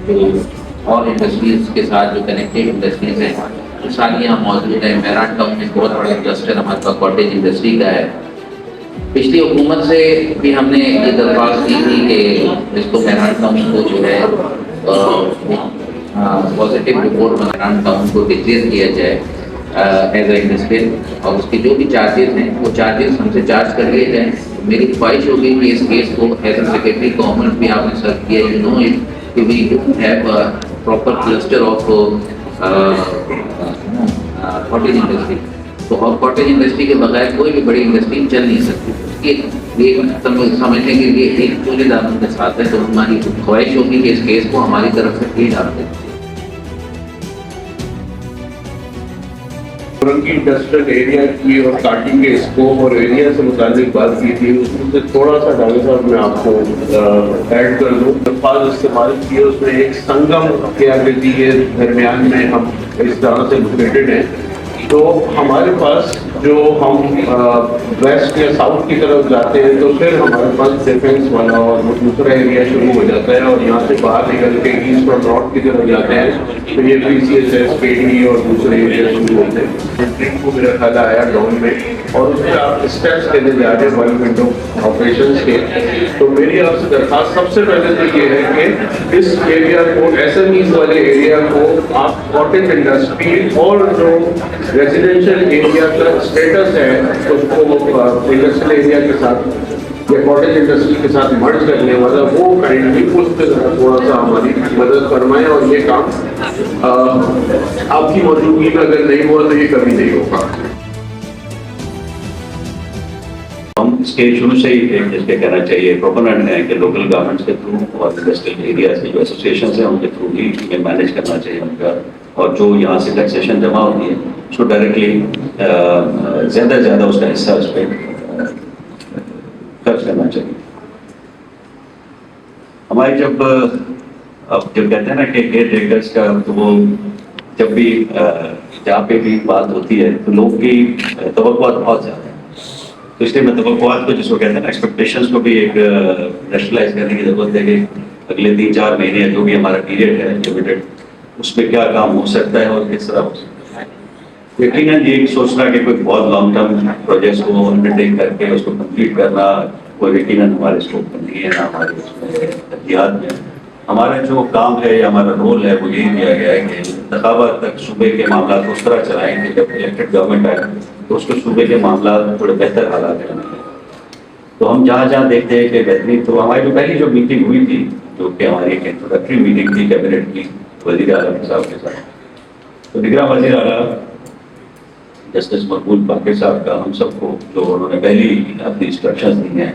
جو اور انڈسٹریز کے ساتھ جو کنیکٹیو انڈسٹریز ہیں وہ ساری یہاں موجود ہیں. میران ٹاؤن میں بہت بڑا کلسٹر ہمارے پاس کاٹیج انڈسٹری کا ہے. پچھلی حکومت سے بھی ہم نے یہ درخواست کی تھی کہ اس کو میران ٹاؤن کو جو ہے پازیٹیو رپورٹ میران ٹاؤن کو ڈکلیئر کیا جائے ایز اے انڈسٹریل, اور اس کے جو بھی چارجز ہیں وہ چارجز ہم سے چارج کر لیے جائیں. میری خواہش ہوگی کہ اس کیس کو ایز اے سیکرٹری گورنمنٹ بھی آپ نے سرو کیا, یو نو کہ we don't have a proper cluster of cottage industry. تو اور کاٹیج انڈسٹری کے بغیر کوئی بھی بڑی انڈسٹری چل نہیں سکتی. اس کی سمجھنے کے لیے ایک پورے دامن کے ساتھ ہے. تو ہماری خواہش ہوگی کہ اس کیس کو ہماری طرف سے بھی ڈال دیں. کی انڈسٹریل ایریا کی اور کاٹی کے اسکوپ اور ایریا سے متعلق بات کی تھی, اس میں سے تھوڑا سا ڈھاگہ صاحب میں آپ کو ایڈ کر دوں. الفاظ استعمال کیے اس میں ایک سنگم کے آگے کے درمیان میں ہم اس طرح سے لوکیٹڈ ہیں. تو ہمارے پاس جو ہم ویسٹ یا ساؤتھ کی طرف جاتے ہیں تو پھر ہمارے پاس ڈیفینس والا اور دوسرا ایریا شروع ہو جاتا ہے, اور یہاں سے باہر نکل کے ایسٹ اور نارتھ کی طرف جاتے ہیں تو یہ پی سی ایس ایس پیڈی اور دوسرے ایریا شروع ہوتے ہیں. کو میرا خیال آیا ڈاؤن میں, اور اس میں آپ اسٹیپس لینے جا رہے ہیں ڈیولپمنٹ آف آپریشنس کے. تو میری آپ سے درخواست سب سے پہلے تو یہ ہے کہ اس ایریا کو ایس ایم ایز والے ایریا کو آپ کاٹیج انڈسٹری اور جو ریزیڈینشیل ایریا کا اسٹیٹس ہے اس کو انڈسٹریل ایریا کے ساتھ یا کاٹیج انڈسٹری کے ساتھ مرج کرنے والا وہ کرنٹلی اس پہ تھوڑا سا ہماری مدد فرمائیں. اور یہ کام آپ کی موجودگی میں اگر نہیں ہوا تو یہ کبھی نہیں ہوگا. ہم اس کے شروع سے ہی جس کے کہنا چاہیے پروپوننٹ ہیں کہ لوکل گورنمنٹس کے تھرو اور انڈسٹریل ایریاز کے جو ایسوسیشنس ہیں ان کے تھرو ہی مینیج کرنا چاہیے ان کا, اور جو یہاں سے ٹیکسیشن جمع ہوتی ہے اس کو ڈائریکٹلی زیادہ سے زیادہ اس کا حصہ اس پہ خرچ کرنا چاہیے. ہماری جب کہتے ہیں نا کہ کیئر ٹیکرس کا, تو وہ جب بھی جہاں پہ بھی بات ہوتی ہے تو لوگ کی توقعات بہت زیادہ ہیں. تو اس لیے میں توقعات کو جس کو کہتے ہیں نا ایکسپیکٹیشنس کو بھی ایک ریشنلائز کرنے کی ضرورت ہے کہ اگلے 3-4 مہینے جو بھی ہمارا پیریڈ ہے لمیٹڈ, اس میں کیا کام ہو سکتا ہے اور کس طرح ہو سکتا ہے. یقیناً یہ سوچنا کہ کوئی بہت لانگ ٹرم پروجیکٹس کو انڈر ٹیک کر کے اس کو کمپلیٹ کرنا کوئی یقیناً ہمارے اسکوپ میں نہیں ہے, نہ ہمارے اس میں ترجیحات میں. ہمارا جو کام ہے یا ہمارا رول ہے وہ یہی دیا گیا ہے کہ انتخابات تک صوبے کے معاملات اس طرح چلائیں کہ جب الیکٹڈ گورنمنٹ آئے تو اس کو صوبے کے معاملات تھوڑے بہتر حالات میں. تو ہم جہاں جہاں دیکھتے ہیں کہ بہترین, تو ہماری جو پہلی جو میٹنگ ہوئی تھی جو کہ ہماری ایک انٹروڈکٹری میٹنگ تھی کیبنٹ کی وزیر اعلیٰ صاحب کے ساتھ, تو نگراں وزیر اعلیٰ جسٹس مقبول باقر صاحب کا ہم سب کو جو انہوں نے پہلی اپنی انسٹرکشنز دی ہیں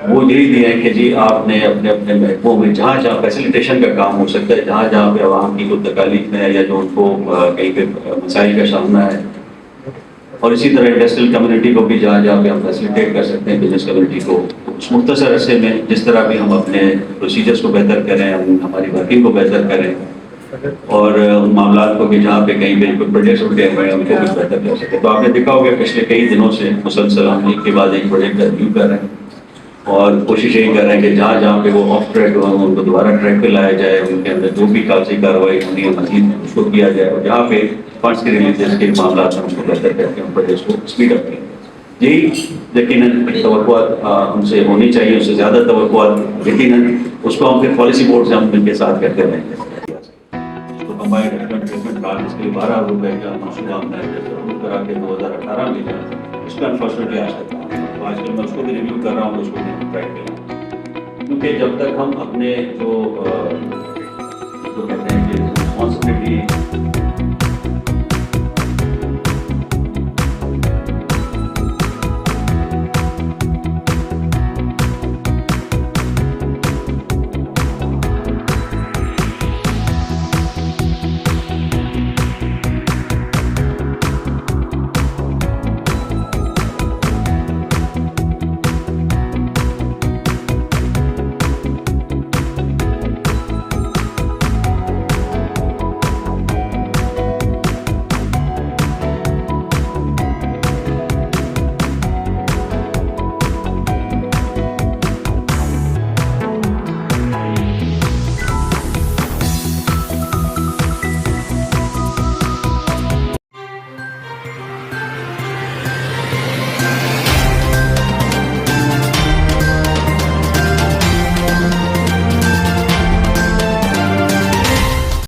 وہ یہی دیے ہیں کہ جی آپ نے اپنے اپنے محکموں میں جہاں جہاں فیسیلیٹیشن کا کام ہو سکتا ہے, جہاں جہاں پہ عوام کی کوئی تکالیف ہے یا جو ان کو کہیں پہ مسائل کا سامنا ہے, اور اسی طرح انڈسٹریل کمیونٹی کو بھی جہاں جہاں پہ ہم فیسیلیٹیٹ کر سکتے ہیں بزنس کمیونٹی کو, اس مختصر عرصے میں جس طرح بھی ہم اپنے پروسیجرس کو بہتر کریں, ہماری ورکنگ کو بہتر کریں, اور ان معاملات کو بھی جہاں پہ کہیں پہ کوئی پروجیکٹس اٹھے ہوئے ہیں ان کو بھی بہتر کر سکیں. تو آپ نے دیکھا ہوگا پچھلے کئی دنوں سے مسلسل ہم ایک کے بعد ایک پروجیکٹ کا ریویو کر رہے ہیں, اور کوشش یہی کر رہے ہیں کہ جہاں جہاں پہ وہ آف ٹریک ہو ان کو دوبارہ ٹریک پہ لایا جائے, ان کے اندر جو بھی کاغذی کارروائی ہونی ہے مزید اس کو کیا جائے, اور جہاں پہ فنڈس کے ریلیزیز کے معاملات ہیں ان کو بہتر کر کے ان پروجیکٹس کو اسپیڈ اپ کریں. یہی یقیناً توقعات ہم سے ہونی چاہیے, اس سے زیادہ توقعات یقیناً اس کو ہم پھر پالیسی بورڈ سے ہم مل کے ساتھ کرتے رہیں گے. کمبائنڈ ریپلیسمنٹ کارڈ اس کے لیے 12 روپے کا منصوبہ ہم نے ضرور کرا کے 2018 میں اس کا انفارچونیٹلی آج تک آج کل میں اس کو بھی ریویو کر رہا ہوں, اس کو بھی ٹرائی کر رہا ہوں, کیونکہ جب تک ہم اپنے جو کہتے ہیں کہ رسپانسبلٹی